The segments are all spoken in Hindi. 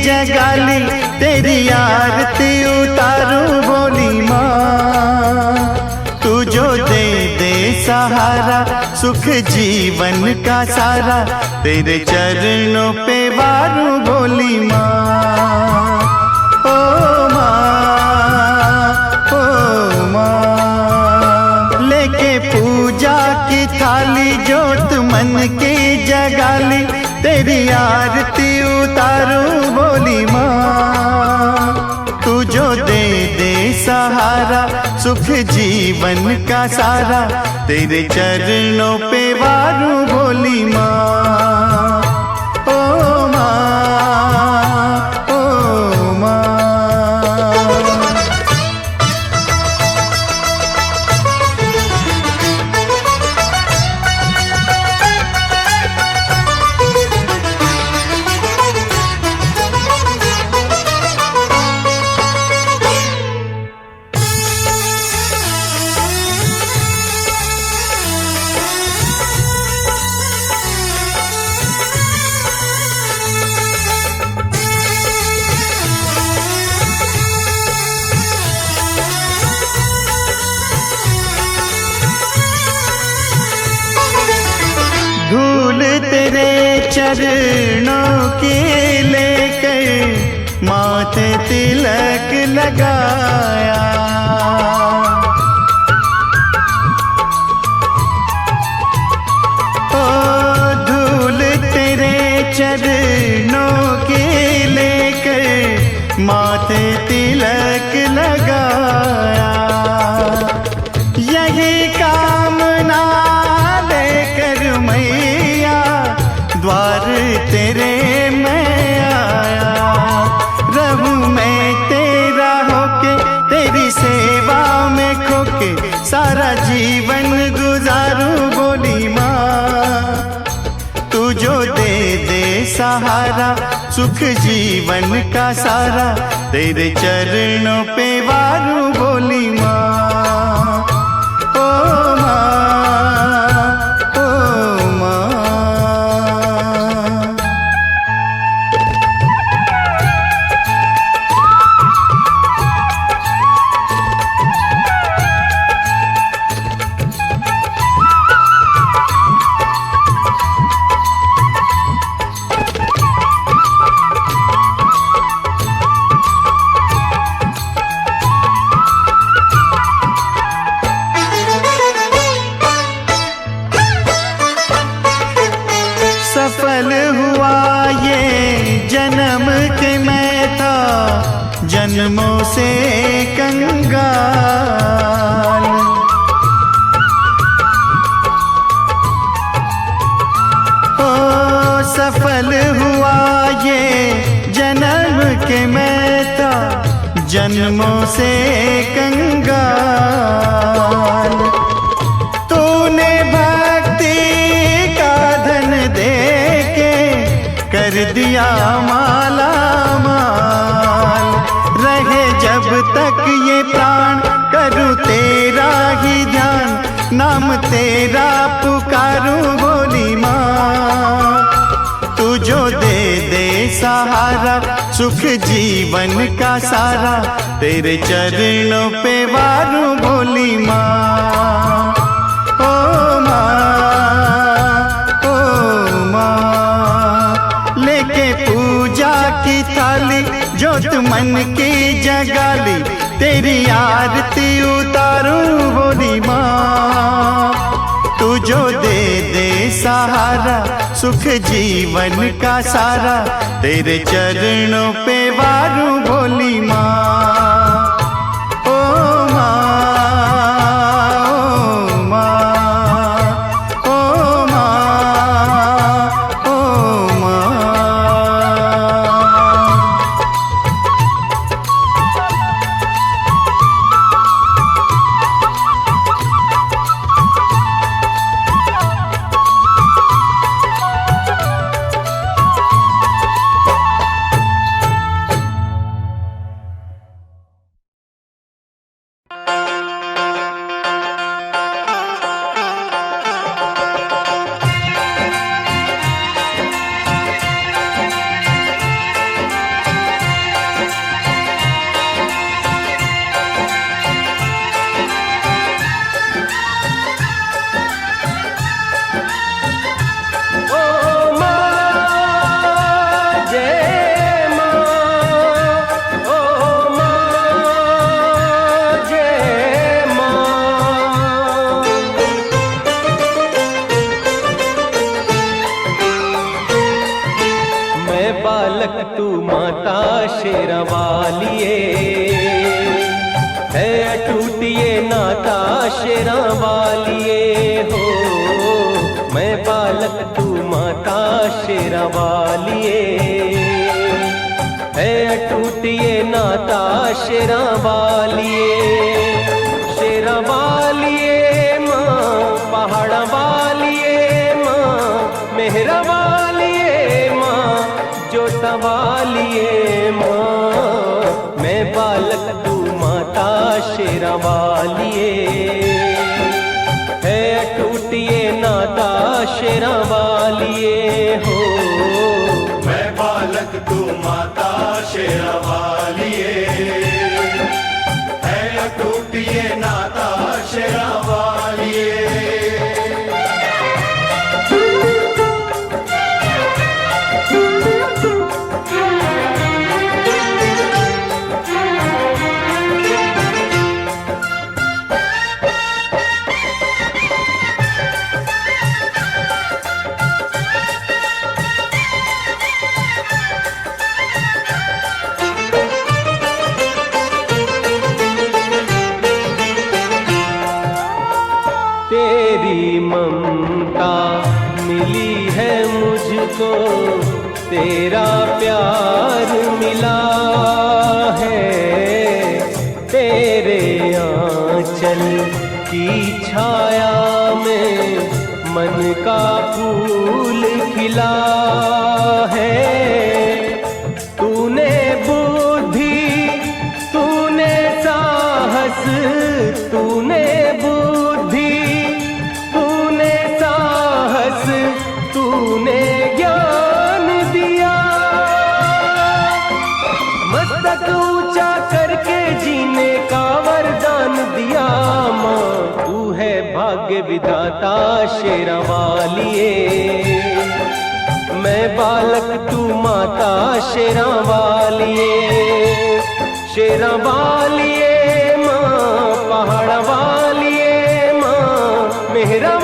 जगाली तेरी आरती उतारूं भोली माँ। तू जो दे दे सहारा सुख जीवन का सारा, तेरे चरणों पे वारूं भोली माँ। ओ माँ, ओ माँ, लेके पूजा की थाली जोत मन की जगाली, तेरी आरती उतारूं भोली माँ। तू जो दे दे सहारा सुख जीवन का सारा, तेरे चरणों पे वारूं भोली माँ। ओ माँ, ओ माँ। धूल तेरे चरणों की लेकर माथे तिलक लगाया, ओ धूल तेरे चरणों की लेकर माथे तिलक लगाया। यही कामना लेकर मैया द्वार तेरे मैं आया। रहूं मैं तेरा होके तेरी सेवा में खोके, सारा जीवन गुजारूं भोली माँ। तू जो दे दे सहारा सुख जीवन का सारा, तेरे चरणों पे वारूं भोली माँ। ओ माँ, ओ माँ। सफल हुआ ये जन्म के मैं था जन्मों से कंगाल। ओ सफल हुआ ये जन्म के मैं था जन्मों से कंगाल। तूने भक्ति का धन दे के कर दिया माला माल। रहे जब तक ये प्राण करूँ तेरा ही ध्यान, नाम तेरा पुकारूं भोली माँ। तू जो दे दे सहारा सुख जीवन का सारा, तेरे चरणों पे वारूं भोली माँ। ओ माँ, ओ माँ, लेके पूजा की थाली जोत मन की जगाली, तेरी आरती उतारूं भोली माँ। तू जो दे दे सहारा सुख जीवन का सारा, तेरे चरणों पे वारूं भोली माँ। ओ माँ, ओ माँ, ओ माँ, ओ माँ। माता शेरावालिए, है अटूट ये नाता शेरावालिए हो। मैं बालक तू माता शेरावालिए, है अटूट ये नाता शेरावालिए। शेरावालिए माँ, पहाड़ा वालिए माँ, मेहरा वालिए माँ, जोता वालिए माँ। मैं बालक तू माता शेरावालिए, है अटूट ये नाता शेरावालिए हो। मैं बालक तू माता शेरावालिए, है अटूट ये नाता शेरावालिए। तेरी ममता मिली है मुझको, तेरा प्यार मिला है। तेरे आंचल की छाया में मन का फूल खिला है। तूने बुद्धि, तूने साहस, तूने तूने ज्ञान दिया। मस्तक ऊंचा करके जीने का वरदान दिया माँ। तू है भाग्य विधाता शेरावालिए, मैं बालक तू माता शेरावालिए। शेरावालिए माँ, पहाड़ा वालिए माँ, मेहरा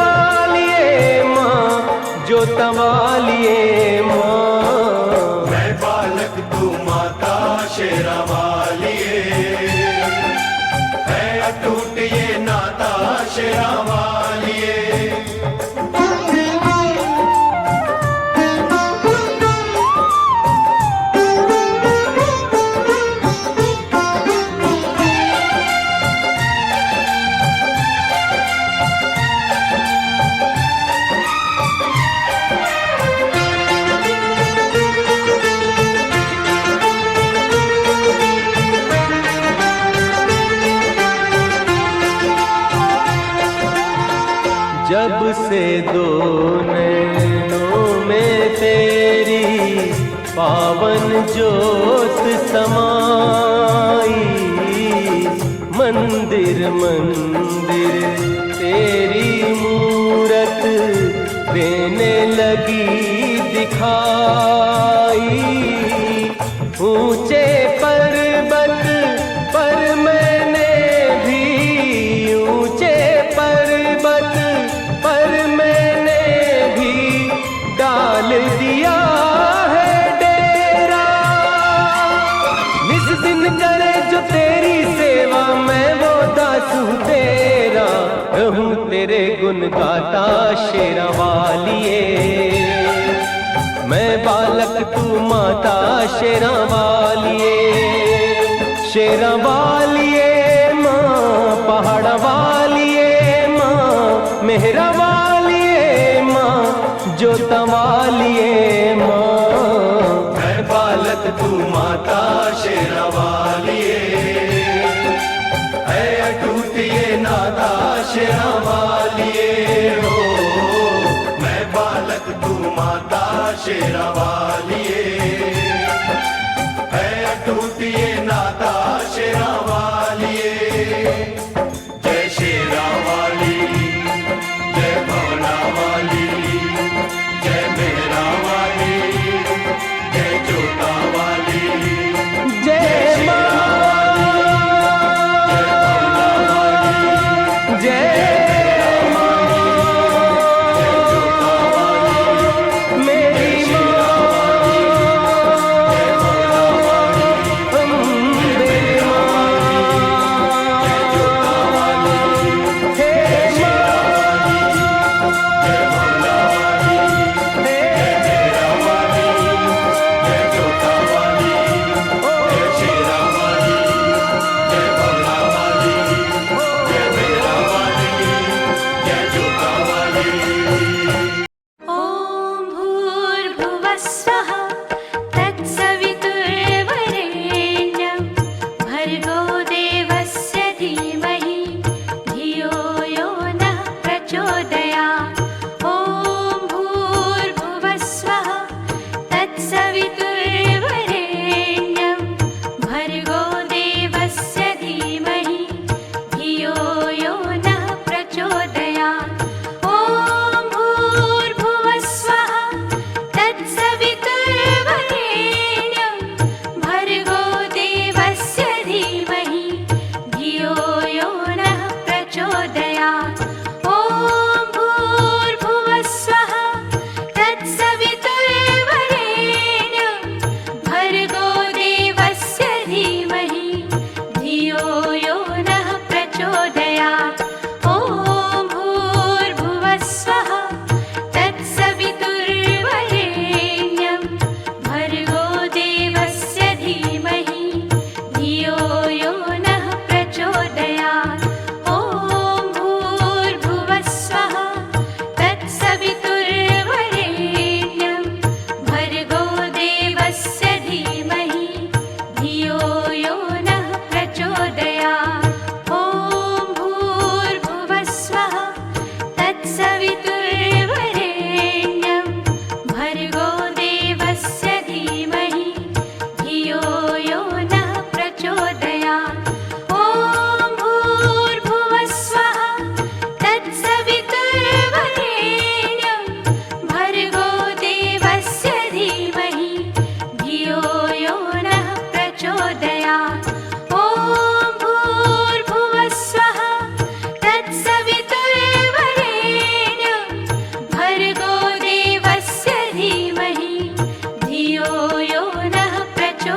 जोता वालिए माँ। मैं बालक तू माता शेरावालिए, है अटूट ये नाता शेरावालिए। जब से दो नैनों में तेरी पावन ज्योत समाई, मंदिर मंदिर तेरी मूरत देने लगी दिखाई। ऊंचे पर्वत पर मैंने भी, ऊंचे पर्वत पर मैंने भी डाल दिया है डेरा। निस दिन करे जो तेरी सेवा, मैं वो दास हूँ तेरा। रहूं तेरे गुण गाता शेरावालिए, मैं बालक तू माता शेरावालिए। शेरावालिए माँ, पहाड़ा वालिए माँ, मेहरा वालिए माँ, जोता वालिए माँ। मैं बालक तू माता शेरावालिए, है अटूट ये नाता शेरावालिए हो। मैं बालक तू माता शेरावालिए, है अटूट ये नाता शेरावालिए। जय शेरावाली, जय भवना वाली, जय मेहरा वाली, जय जोता वाली, जय माँ, जय मेरी माँ,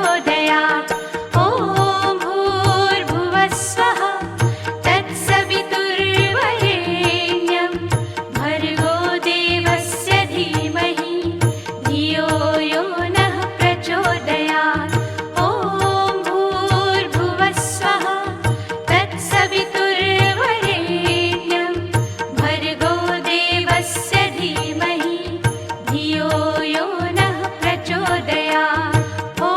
प्रचोदयात् ॐ भूर्भुवः स्वः तत्सवितुर्वरेण्यं भर्गो देवस्य धीमहि धियो यो नः प्रचोदयात् ॐ भूर्भुवः स्वः तत्सवितुर्वरेण्यं भर्गो देवस्य धीमहि धियो यो नः प्रचोदयात् ॐ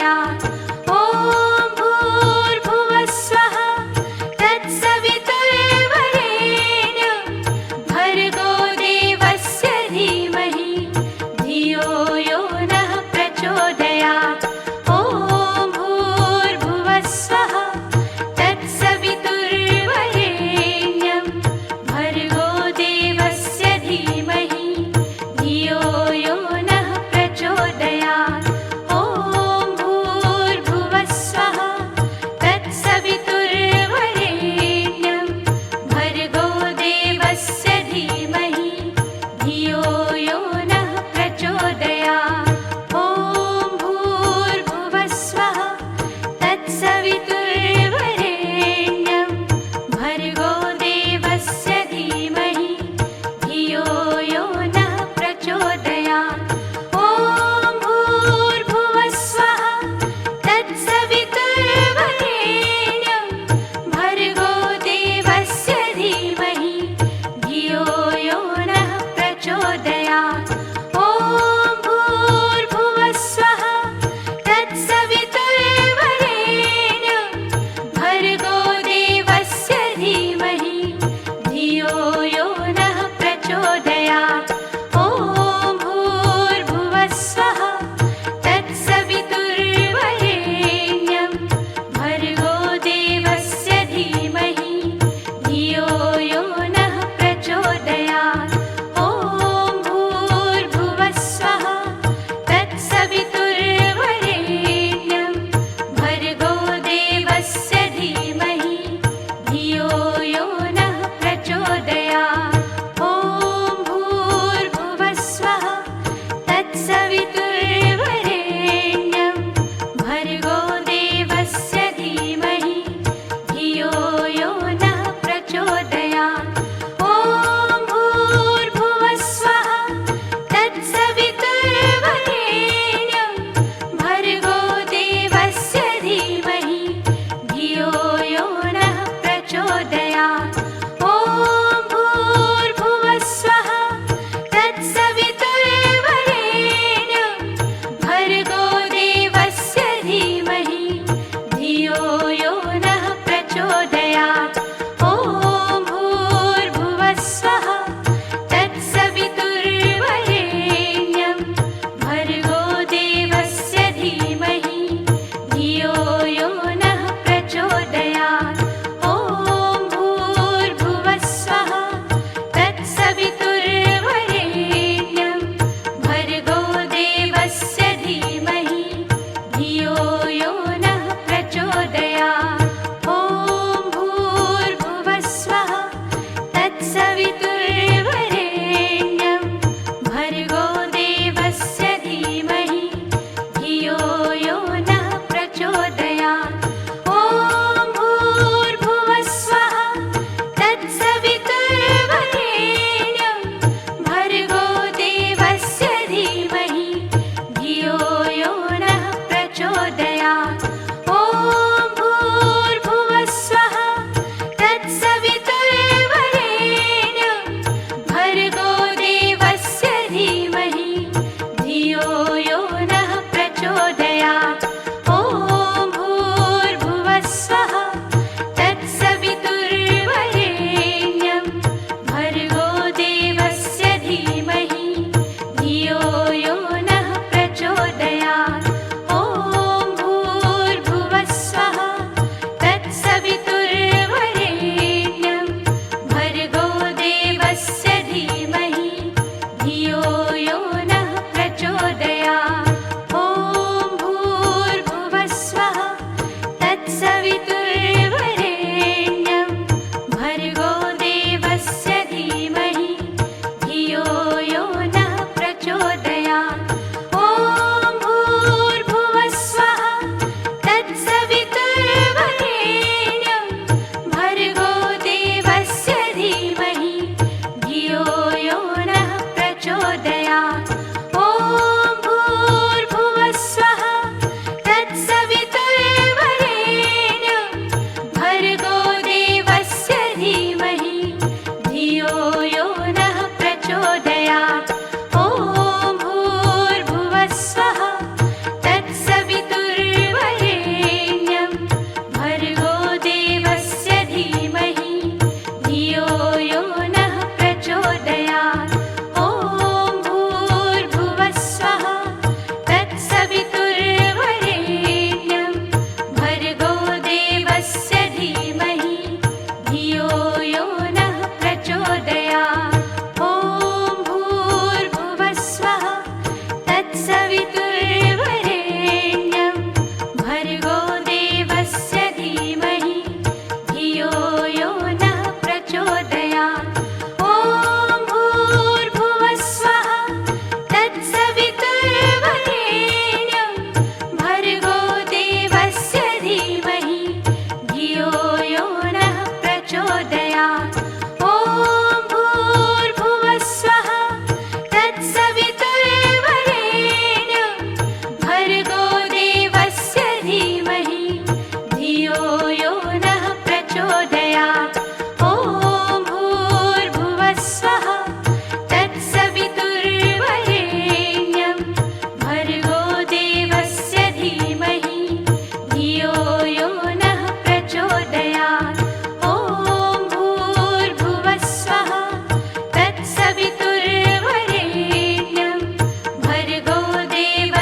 प्रचोदयात् ॐ भूर्भुवः स्वः तत्सवितुर्वरेण्यं भर्गो देवस्य धीमहि धियो यो नः प्रचोदयात् ॐ भूर्भुवः स्वः तत्सवितुर्वरेण्यं भर्गो देवस्य धीमहि धियो यो नः प्रचोदयात् ॐ भूर्भुवः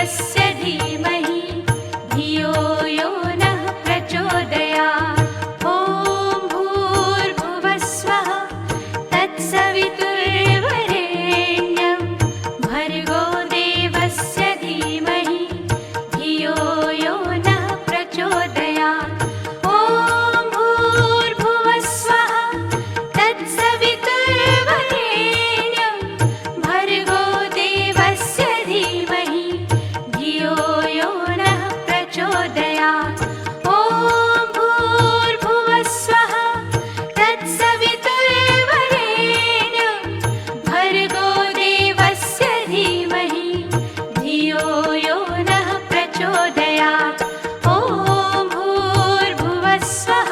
देवस्य धीमहि धियो यो नः प्रचोदयात्। ॐ भूर्भुवस्वः तत्सवितुर्वरेण्यं भर्गो देवस्य धीमहि धियो यो नः प्रचोदयात्। ॐ भूर्भुवस्वः तत्सवितुर्वरेण्यं भर्गो देवस्य धीमहि धियो यो नः प्रचोदयात्। ॐ भूर्भुवस्वः तत्सवितुर्वरेण्यं भर्गो देवस्य धीमहि धियो यो नः प्रचोदयात्। ॐ भूर्भुवस्वः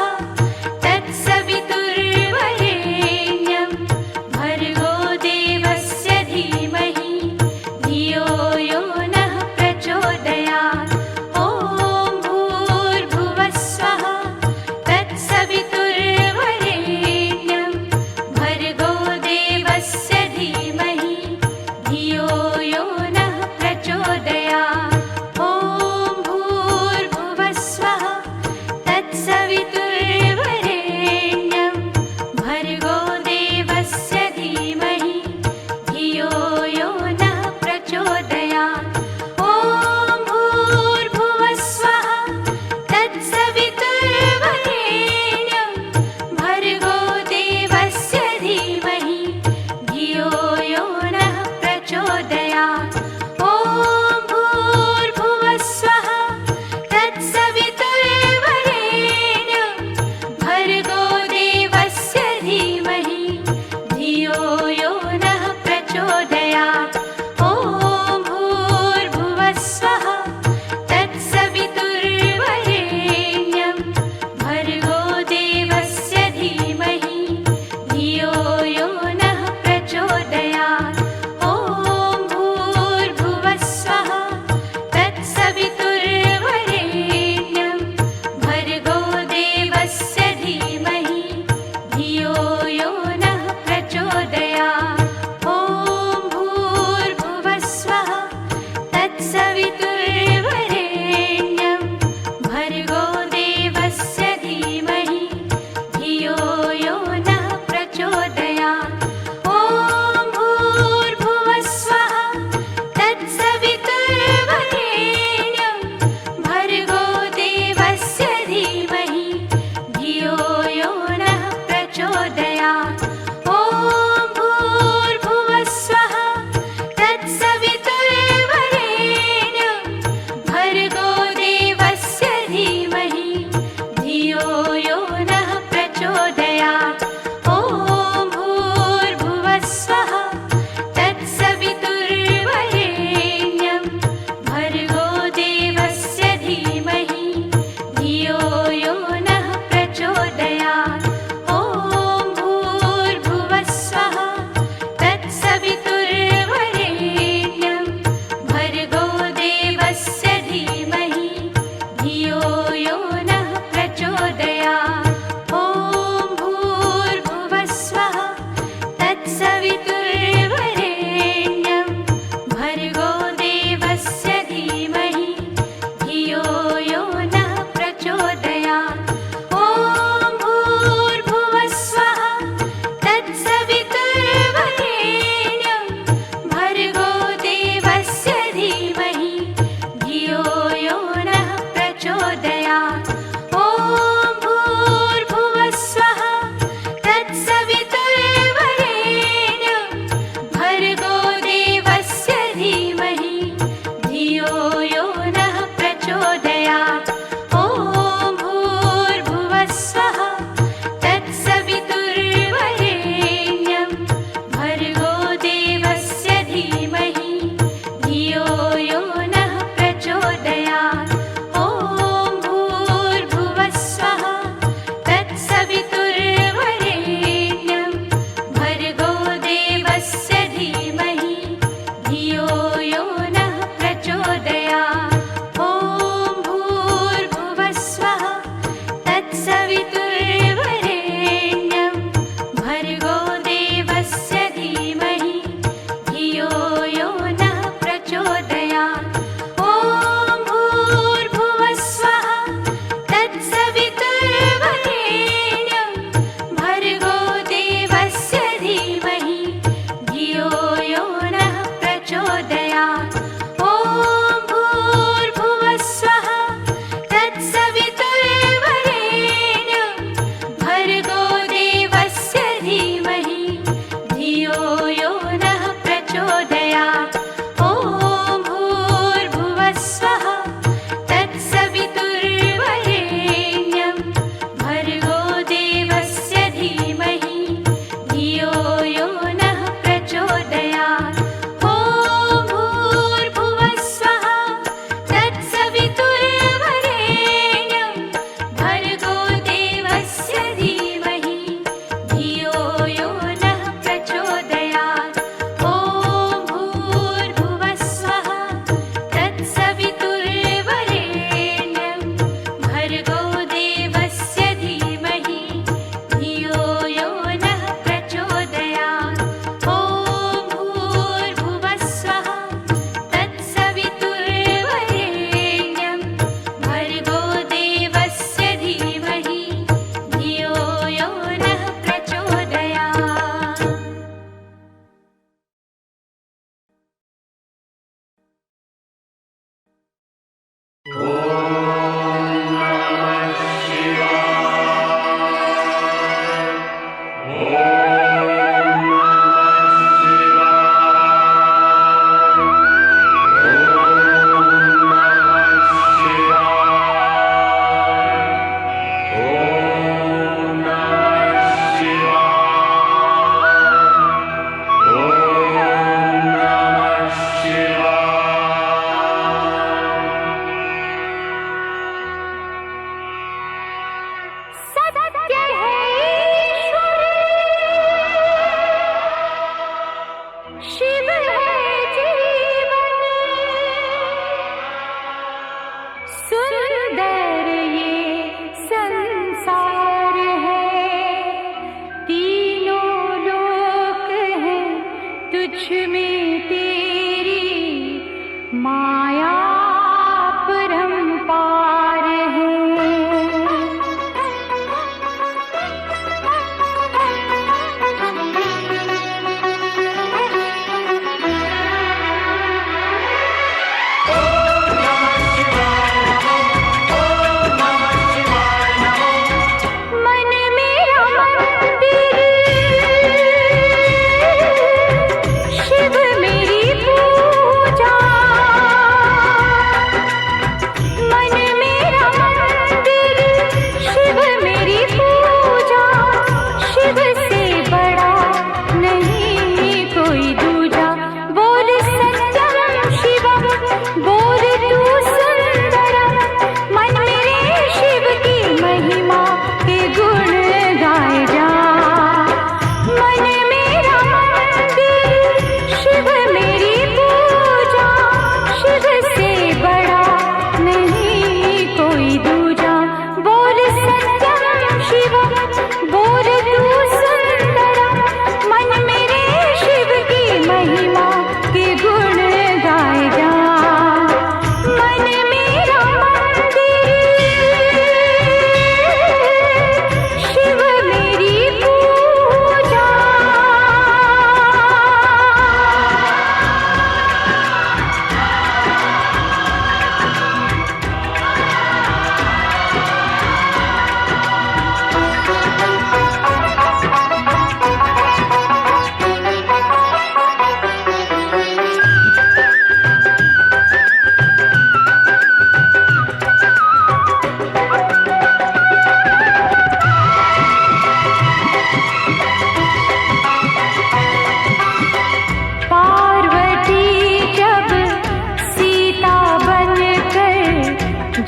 तत्सवितुर्वरेण्यं भर्गो देवस्य धीमहि धियो यो नः प्रचोदयात्। ॐ भूर्भुवस्वः तत्सवितुर्वरेण्यं भर्गो देवस्य धीमहि धियो यो नः प्रचोदयात्। ॐ भूर्भुवस्वः तत्सवितुर्वरेण्यं भर्गो देवस्य धीमहि धियो यो नः प्रचोदयात्। ॐ भूर्भुवस्वः तत्सवितुर्वरेण्यं भर्गो देवस्य धीमहि धियो यो नः प्रचोदयात्। ॐ भूर्भुवस्वः तत्सवितुर्वरेण्यं भर्गो देवस्य धीमहि धियो यो नः प्रचोदयात्। ॐ भूर्भुवस्वः तत्सवितुर्वरेण्यं भर्गो देवस्य धीमहि धियो यो नः प्रचोदयात्। ॐ भूर्भुवस्वः तत्सवितुर्वरेण्यं भर्गो देवस्य धीमहि धियो यो नः प्रचोदयात्। ॐ भूर्भुवस्वः तत्सवितुर्वरेण्यं भर्गो देवस्य धीमहि धियो यो नः प्रचोदयात्। ॐ भूर्भुवस्वः तत्सवितुर्वरेण्यं भर्गो देवस्य धीमहि धियो यो नः प्रचोदयात्। ॐ भूर्भुवस्वः तत्सवितुर्वरेण्यं भर्गो देवस्य धीमहि धियो यो नः प्रचोदयात्। ॐ भूर्भुवस्वः तत्सवितुर्वरेण्यं भर्गो देवस्य धीमहि धियो यो नः प्रचोदयात्। ॐ भूर्भुवस्वः तत्सवितुर्वरेण्यं भर्गो देवस्य धीमहि धियो यो नः प्रचोदयात्। ॐ भूर्भुवस्वः तत्सवितुर्वरेण्यं भर्गो देवस्य धीमहि धियो यो नः प्रचोदयात्। ॐ भूर्भुवस्वः तत्सवितुर्वरेण्यं भर्गो देवस्य धीमहि धियो यो नः प्रचोदयात्। ॐ भूर्भुवस्वः तत्सवितुर्वरेण्यं भर्गो देवस्य धीमहि धियो यो नः प्रचोदयात्। ॐ भूर्भुवस्वः तत्सवितुर्वरेण्यं भर्गो देवस्य धीमहि धियो यो नः प्रचोदयात्। ॐ भूर्भुवस्वः तत्सवितुर्वरेण्यं भर्गो देवस्य धीमहि धियो यो नः प्रचोदयात्। ॐ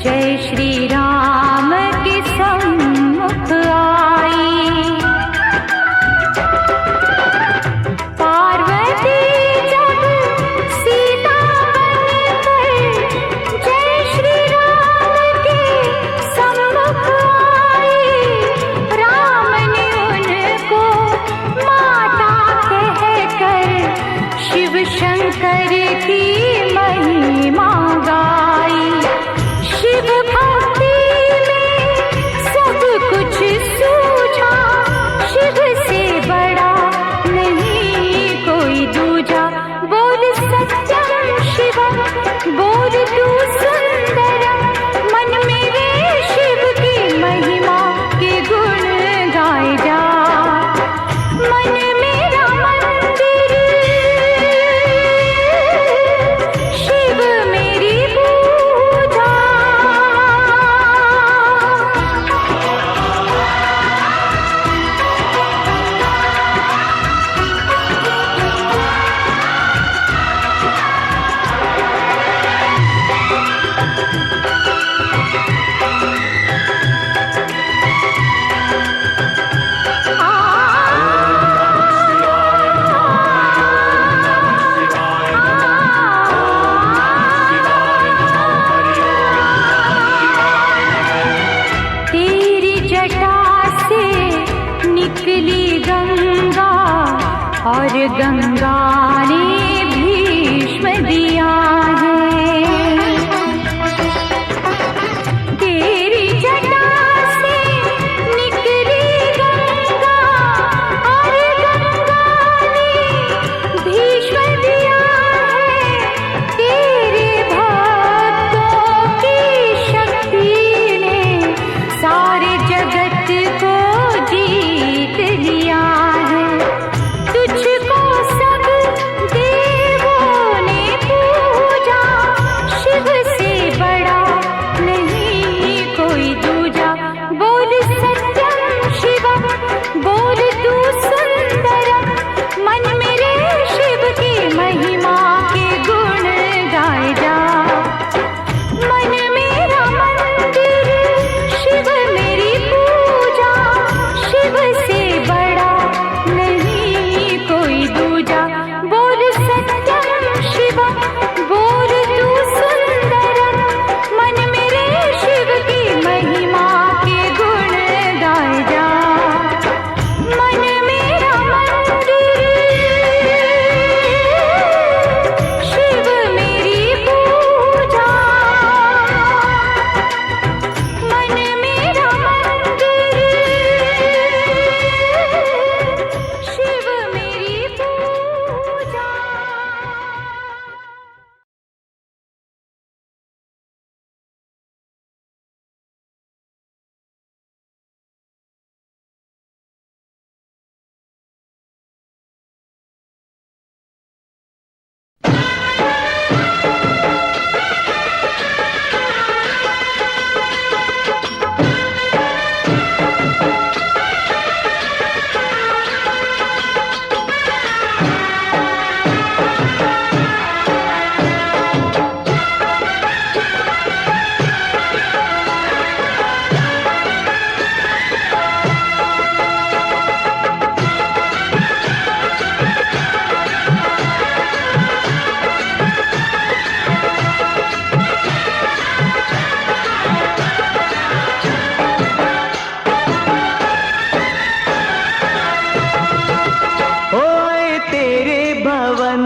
जय श्री राम के सम्मुख आई। पार्वती जब सीता बनकर जय श्री राम के सम्मुख आई। राम ने उनको माता कहकर शिव शंकर की महिमा गाई। शिव भक्ति में सब कुछ सूझा, शिव से बड़ा नहीं कोई दूजा। बोल सत्यम शिवम, बोल तू सुंदरम, मन मेरे शिव की महिमा के गुण गाए जा। मन मेरा मंदिर, शिव मेरी पूजा। तेरी जटा से निकली गंगा और गंगा ने भीष्म दिया है। तेरी जटा से निकली गंगा और गंगा ने भीष्म दिया है। तेरे भक्तों की शक्ति ने सारे जगत को जीत लिया है। तुझको सब देवों ने पूजा, शिव से बड़ा नहीं कोई दूजा। बोल सत्यम शिवम, बोल तू सुंदरम, मन मेरे शिव की महिमा के गुण गाए जा। मन मेरा मंदिर, शिव मेरी पूजा, शिव से बड़ा नहीं कोई दूजा। बोल सत्यम शिवम, बोल तू सुंदरम, मन मेरे शिव की महिमा के गुण गाए जा। मन मेरा मंदिर, शिव मेरी पूजा। मन मेरा मंदिर, शिव मेरी पूजा। ओए तेरे भवन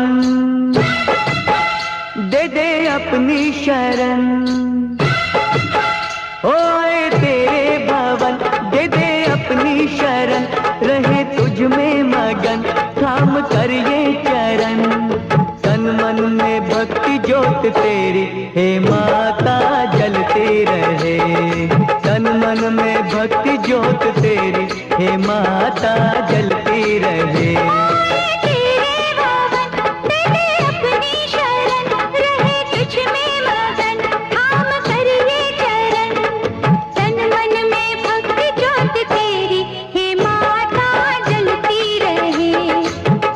दे दे अपनी शरण। ओए तेरे भवन दे दे अपनी शरण, रहे तुझ में मगन थाम कर ये चरण। तन मन में भक्ति ज्योत तेरी हे माता जलती रहे। तन मन में भक्ति ज्योत तेरी हे माता जलती रहे। तेरे भवन दे दे अपनी शरण, रहे तुझ में मगन थाम कर ये चरण। तन मन में भक्ति ज्योत तेरी हे माता जलती रहे।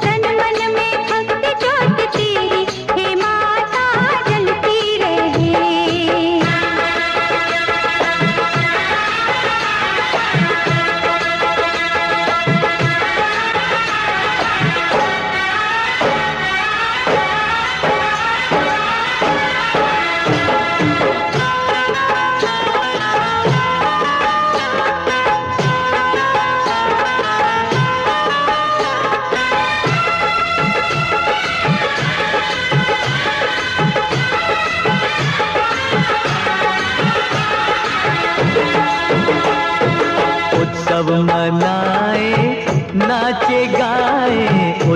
तन मन में भक्ति ज्योत तेरी हे माता जलती रहे।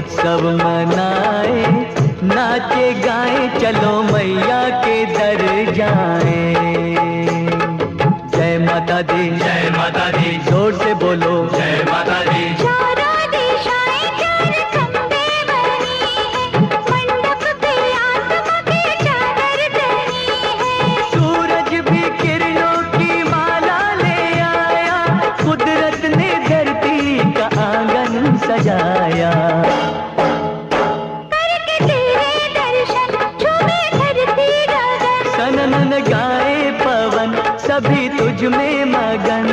उत्सव मनाए, नाचे गाए चलो मैया के दर जाए। जय माता दी, जय माता दी, जोर से बोलो जय माता दी। चारों दिशाएं चार खंभे बनी है, मंडप पे आत्मा की चादर डली है। सूरज भी किरणों की माला ले आया, कुदरत ने धरती का आंगन सजाया। करके तेरे दर्शन झूमे धरती गगन, सनन गाए पवन सभी तुझ में मगन।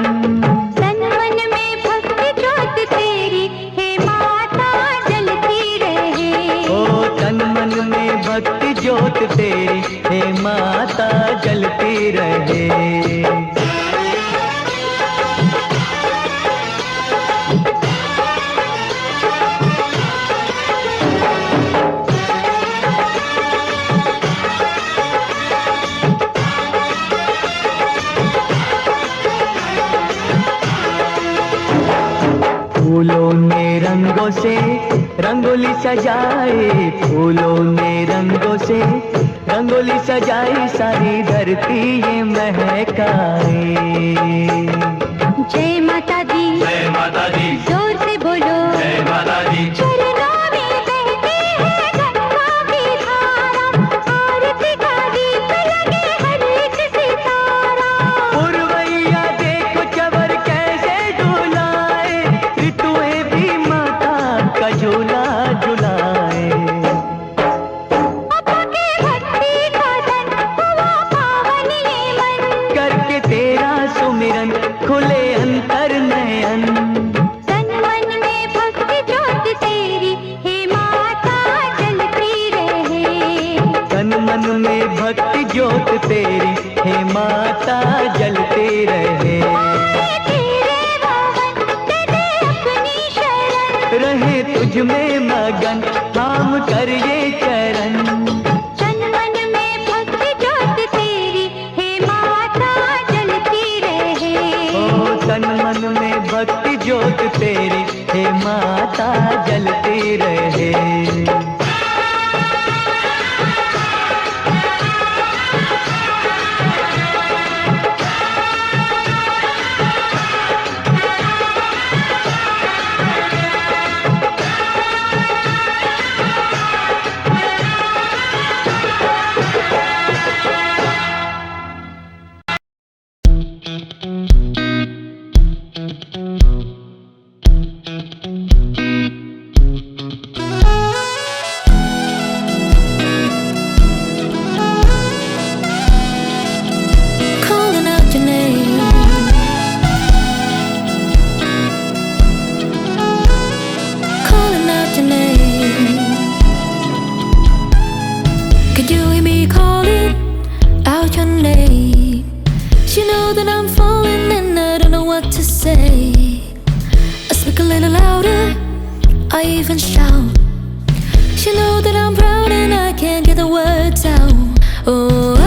तन मन में भक्ति ज्योत तेरी हे माता जलती रहे। ओ तन मन में भक्ति ज्योत तेरी हे माता जलती रहे। फूलों ने रंगों से रंगोली सजाए, फूलों ने रंगों से रंगोली सजाई, सारी धरती ये महकाए। जय माता दी, जय माता दी, जोर से बोलो जय माता दी। चरणों में बहती है गंगा की धारा, आरती का दीप लगे हर एक सितारा। पुरवैया देखो चवर कैसे डुलाए, ऋतुएं भी माता का झूला झुलाए। पापा के भक्ति का धन हुआ पावन ये मन, करके तेरा सुमिरन खुले अंतर नयन। तन मन में भक्ति ज्योत तेरी हे माता जलती रहे। तन मन में भक्ति ज्योत तेरी हे माता जलते रहे। तेरे भवन दे दे अपनी शरण, रहे तुझ में मगन थाम कर ये चरण। तन मन में भक्ति ज्योत तेरी हे माता जलती रहे। ओ तन मन में भक्ति ज्योत तेरी हे माता जलती रहे। Calling out your name, calling out your name. Could you hear me calling out your name? You know that I'm falling and I don't know what to say. I speak a little louder, I even shout. You know that I'm proud and I can't get the words out. Oh,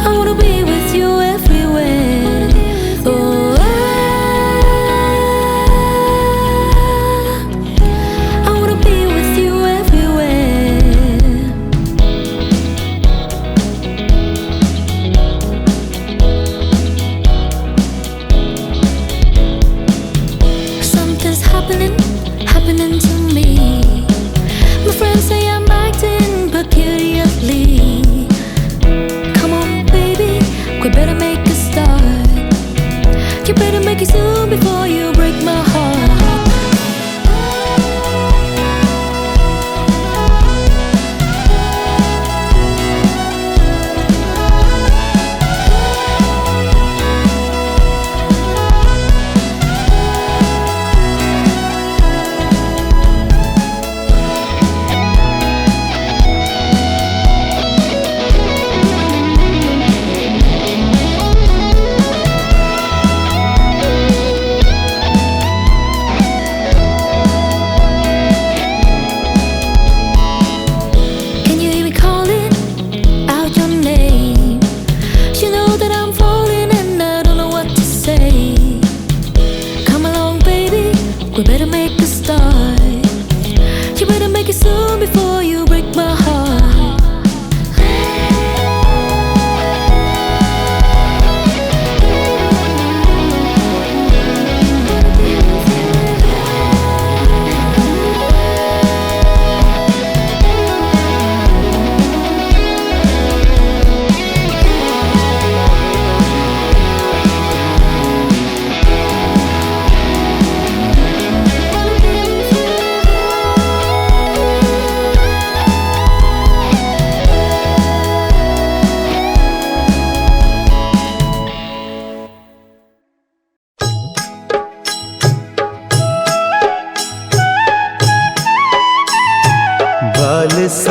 I wanna be with you everywhere. Oh, I wanna be with you everywhere. Something's happening.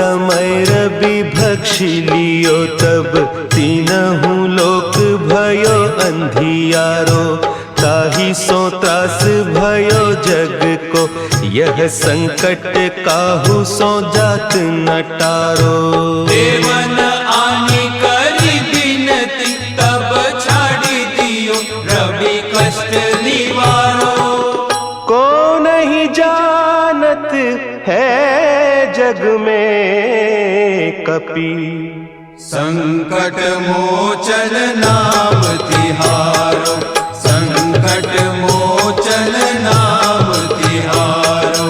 समय रवि भक्षी लियो तब तीनहु लोक भयो अंधियारो। ताहि सो त्रास भयो जग को यह संकट काहू सो जात न टारो। देवन आनी करी बिनती तब छाड़ी दियो रवि कष्ट निवारो। को नहीं जानत है जग में कपि संकट मोचन नाम तिहारो। संकट मोचन नाम तिहारो।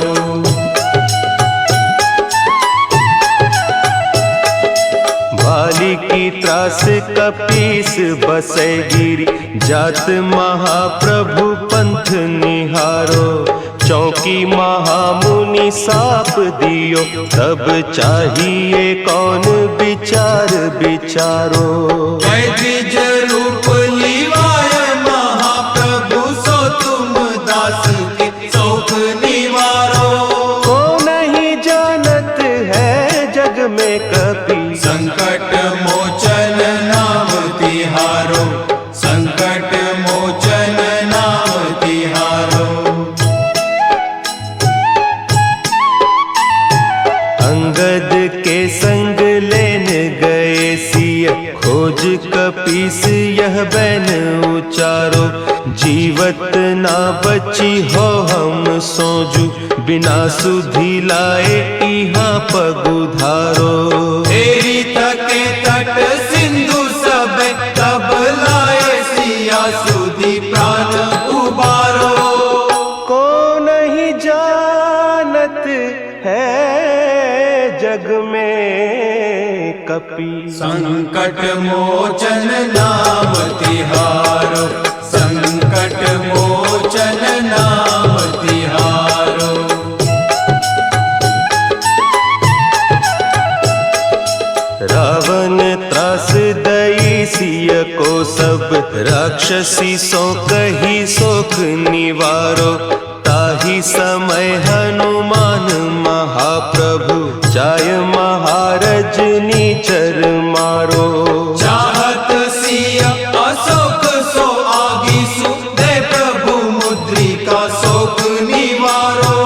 भाली की त्रास कपीस बसे गिरी जात महाप्रभु पंथ निहारो। चौकी महामुनि साप दियो तब चाहिए कौन विचार विचारो। द्विज रूप लिवाय महाप्रभु सो तुम दास के शोक निवारो। को नहीं जानत है जग में कपि संकट मोचन नाम तिहारो। संकट मोचन नाम तिहारो। अंगद के संग लेन गए सिय खोज कपीस यह बैन उचारो। जीवत ना बची हो हम सोजू बिना सुधि लाए इहाँ पगुधारो। तेरी तके तट सिंधु सब तब लाए सिया सुधि प्राण उबारो। को नहीं जानत है जग में कपि संकट मोचन नाम तिहारो। संकट मोचन नाम तिहारो। रावण त्रास दई सिय को सब राक्षसी सो कही सोख निवारो। ताहि समय हनुमान महाप्रभु जाय महारज नीचर मारो। चाहत सिया अशोक सो आगी सु दे प्रभु मुद्रिका शोक निवारो।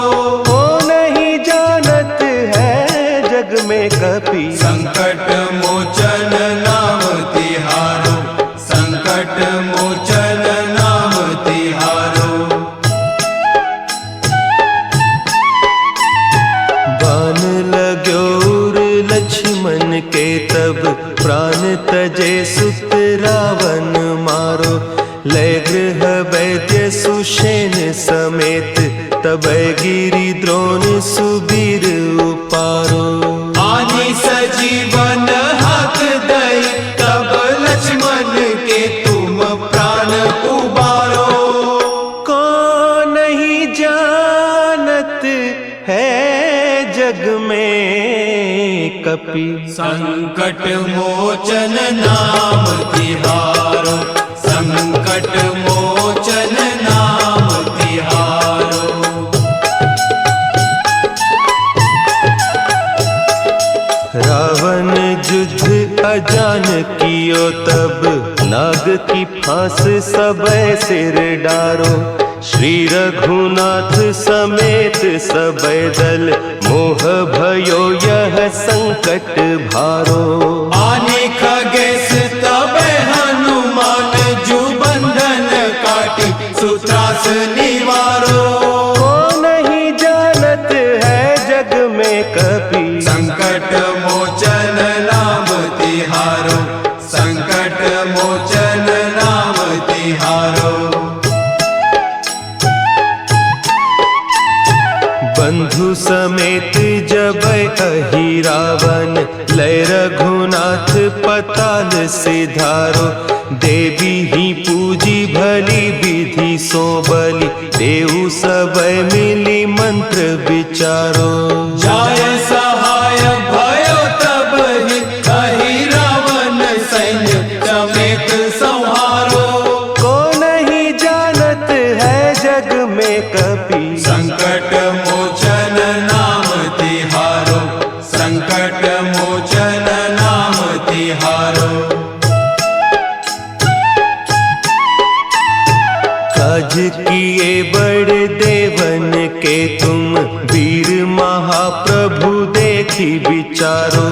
को नहीं जानत है जग में कपि संकट मोचन नाम तिहारो। संकट मोचन नाम तिहारो। बान लाग्योर लक्ष्मण के तब प्राण तजे सुत रावण मारो। लय गृह वैद्य सुषेण समेत तब गिरि द्रोण सुबीर उपारो। आनी सजीवन हक दई तब लक्ष्मण के तुम प्राण उबारो। को नहीं जानत है जग में कपि संकट मोचन नाम तिहारो। संकट मोचन नाम तिहारो। रावण युद्ध अजान कियो तब नाग की फांस सब सिर डारो। श्री रघुनाथ समेत सब दल मोह भयो यह संकट भारो। आने खगेश तब हनुमान जू बंधन काटी सुत्रास निवारो। को नहीं जानत है जग में कपि संकट मोचन नाम तिहारो। संकट मोचन नाम तिहारो। बंधु समेत जब अहि रावण लय रघुनाथ पताल सिधारो। देवी ही पूजी भली विधि सो बलि देहु सब मिली मंत्र विचारो। जाय सहाय भयो तब ही अहि रावण सैन्य समेत संहारो। को नहीं जानत है जग में कपि संकट मोचन नाम तिहारो। संकट मोचन नाम तिहारो। काज किए बड़े देवन के तुम, वीर महाप्रभु देखी विचारो।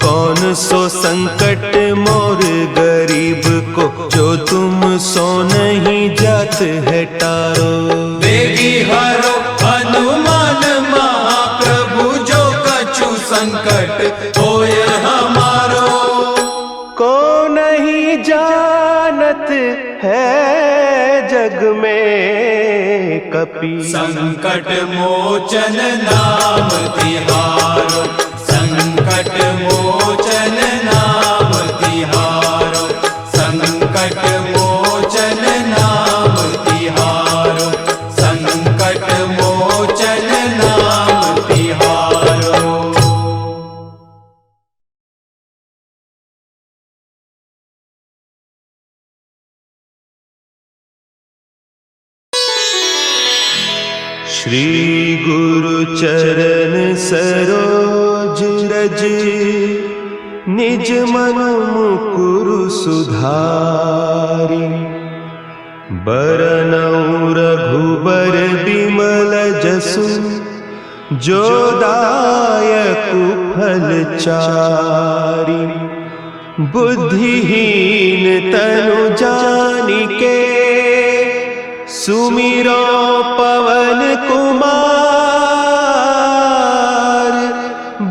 कौन सो संकट मोर गरीब को, जो तुम सो नहीं जात है टारो। बेगी हरो हनुमान महाप्रभु, जो कछु संकट होय हमारो। को नहीं जानत है जग में कपि, संकट मोचन नाम तिहारो। संकट मोचन नाम तिहारो। संकट मोचन नाम तिहारो। संकट मोचन नाम तिहारो। श्री गुरु चरण सरोज रज, निज मन मुकुरु सुधारि। बरनउँ रघुबर बिमल जसु, जो दायकु फल चारि। बुद्धिहीन तनु जानिके, सुमिरो पवन कुमार।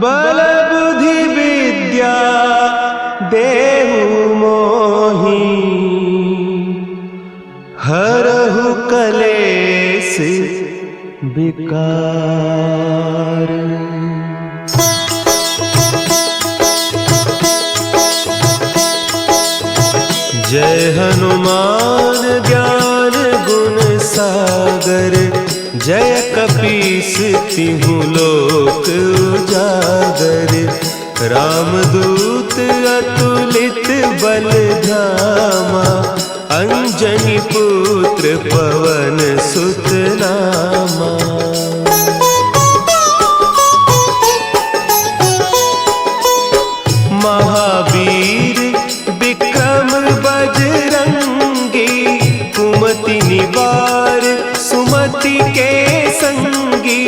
बल बुद्धि विद्या देहु मोहि, हरहु कलेस विकार। जय हनुमान ज्ञान गुण सागर, जय कपीस तिहु लोक उजागर। रामदूत अतुलित बल धामा, अंजनी पुत्र पवन सुत नामा। महावीर विक्रम बजरंगी, कुमति निवार सुमति के संगी।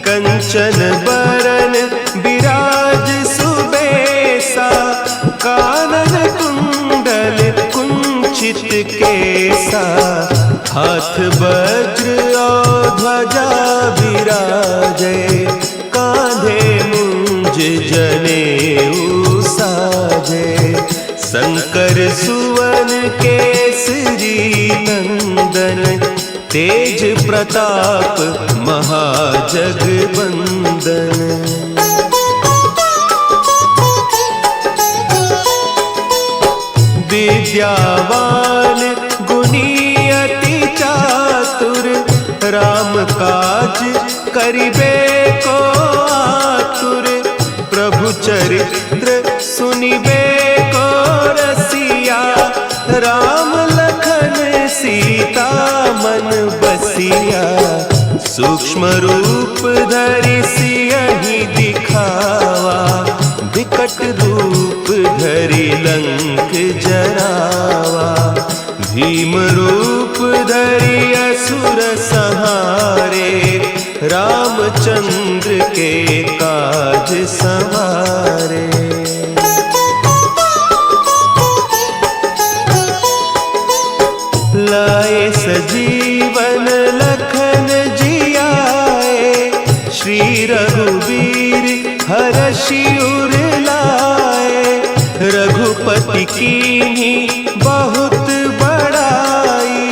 कंचन बरन विराज सुबेसा, कानन कुंडल कुंचित केसा। हाथ वज्र और ध्वजा विराजे, कांधे मुंज जनेऊ साजे। शंकर सुवन केसरी नंदन, तेज प्रताप महाजगबंदन। विद्यावान गुणी अति चातुर, राम काज करिबे को आतुर। प्रभु चरित्र सुनिबे को रसिया, राम लखन सीता मन बसिया। सूक्ष्म रूप धरि सियहि दिखावा, विकट रूप धरि लंक जरावा। भीम रूप धरि असुर संहारे, रामचंद्र के काज संवारे। लाए सजीवन लखन जियाए, श्री रघुवीर हरषि उर लाए। रघुपति कीन्ही बहुत बड़ाई,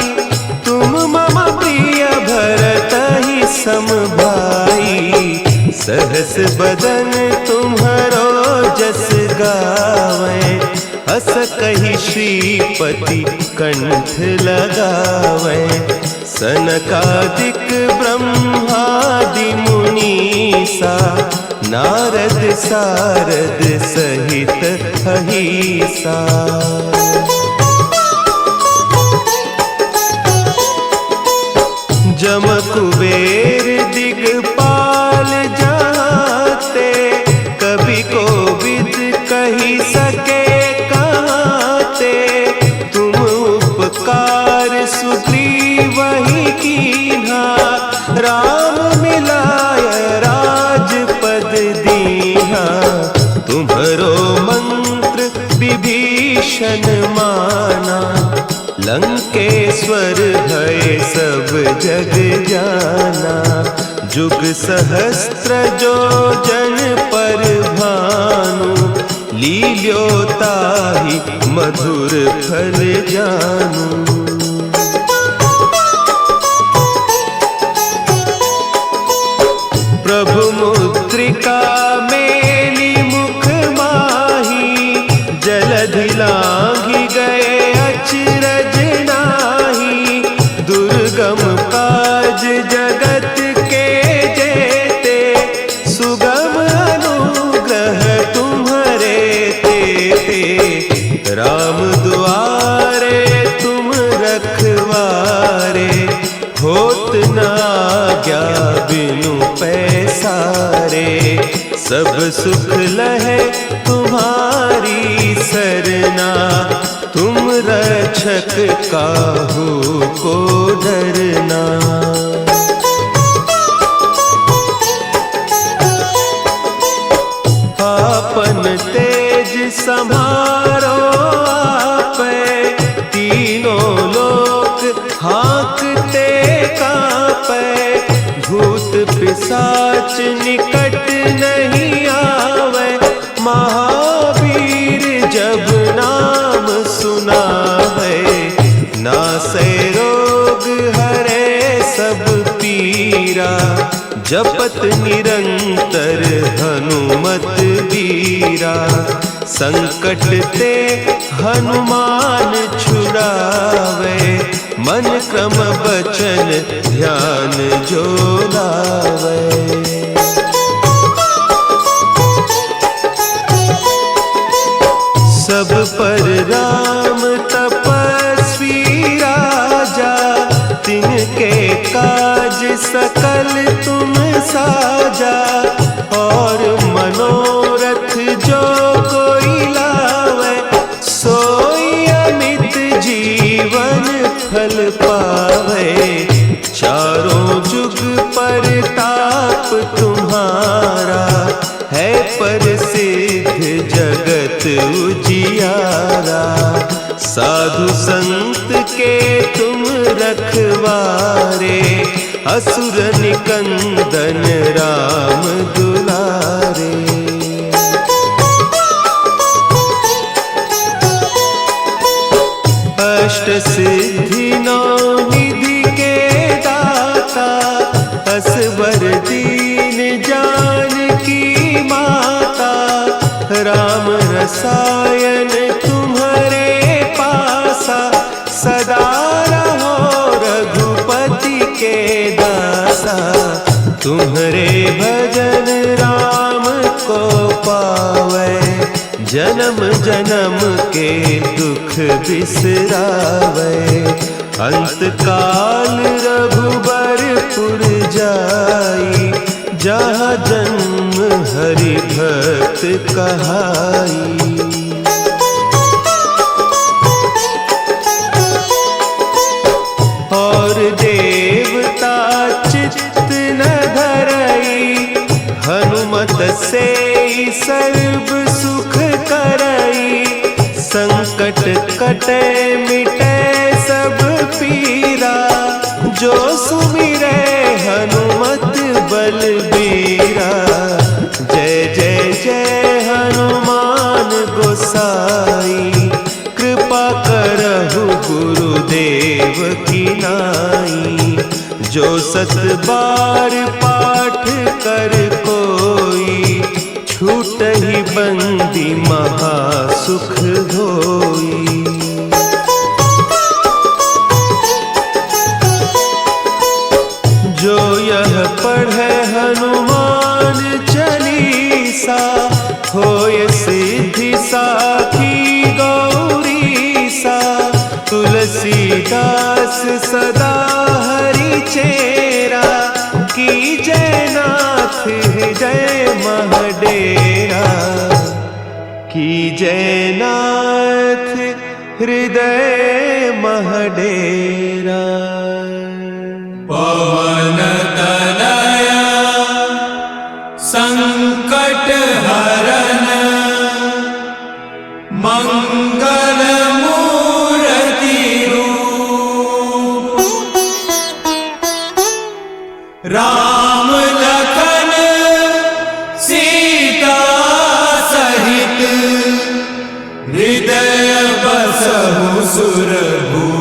तुम मम प्रिय भरतहि सम भाई। सहस बदन तुम्हरो जस गावें, अस कहि श्रीपति कंठ लगावें। सनकादिक ब्रह्मादि मुनीसा, नारद सारद सहित अहीसा। जम कुबेर दिगपाल जाते, कवि को कही सके कहाँ ते, तुम उपकार सुग्रीव वही कीन्हा। राम मिलाय राजपद दीन्हा, तुम्हरो मंत्र विभीषण माना। लंकेश्वर भय सब जग जाना, जुग सहस्त्र जो जन पर भानु। लील्यो ताहि मधुर फल जानू। प्रभु मुद्रिका मेली मुख माही, जलधि लांघि गए अचरज नाही। दुर्गम काज जगत के जेते, सुगम अनुग्रह तुम्हरे तेते। राम दुआरे तुम रखवारे, होत न आज्ञा बिनु पैसारे। सब सुख लहे तुम्हारी सरना, तुम रक्षक काहू को डरना। आपन तेज समारो आपै, तीनों लोक हाँकते कांपै। भूत पिशाच निकट नहीं आवे, महावीर जब नाम सुनावे। नासै रोग हरे सब पीरा, जपत निरंतर हनुमत बीरा। संकट ते हनुमान छुड़ावे, मन क्रम बचन ध्यान जो लावे। सब पर राम तपस्वी राजा, तिनके काज सकल तुम साजा। और मनोरथ जो कोई लावे, सोई अमित जीवन फल पावे। चारों जुग परताप तुम्हारा, है प्रसिद्ध जगत उजियारा। साधु संत के तुम रखवारे, असुर निकंदन राम दुलारे। अष्ट सिद्धि नौ निधि के दाता, असवर दीन जानकी माता। राम रसायन तुम्हारे पासा, सदा रहो रघुपति के दासा। तुम्हारे भजन राम को पावे, जन्म जन्म के दुख बिसरावे। अंत काल रघुबरपुर जाई, जहाँ जन्म हरि भक्त कहाई। और देवता चित्त न धरई, हनुमत से सर्व सुख करई। संकट कटे मिटे सब पीरा, जो सुमिरे हनुमत बलबीरा। जय जय जय हनुमान गोसाई, कृपा करहु गुरुदेव की नाई। जो सत बार पाठ कर कोई, छूटहि बंदी महासुख होई। जो यह पढ़े हनुमान चालीसा, होय सिद्धि साखी गौरीसा। तुलसीदास सदा हरि चेरा, की जय नाथ हृदय महडेरा। कीजय नाथ हृदय महडेरा। पवन तनया संकट हरन मंगल मूर्ति रूप। राम लखन सीता सहित हृदय बसहु सुरभूप।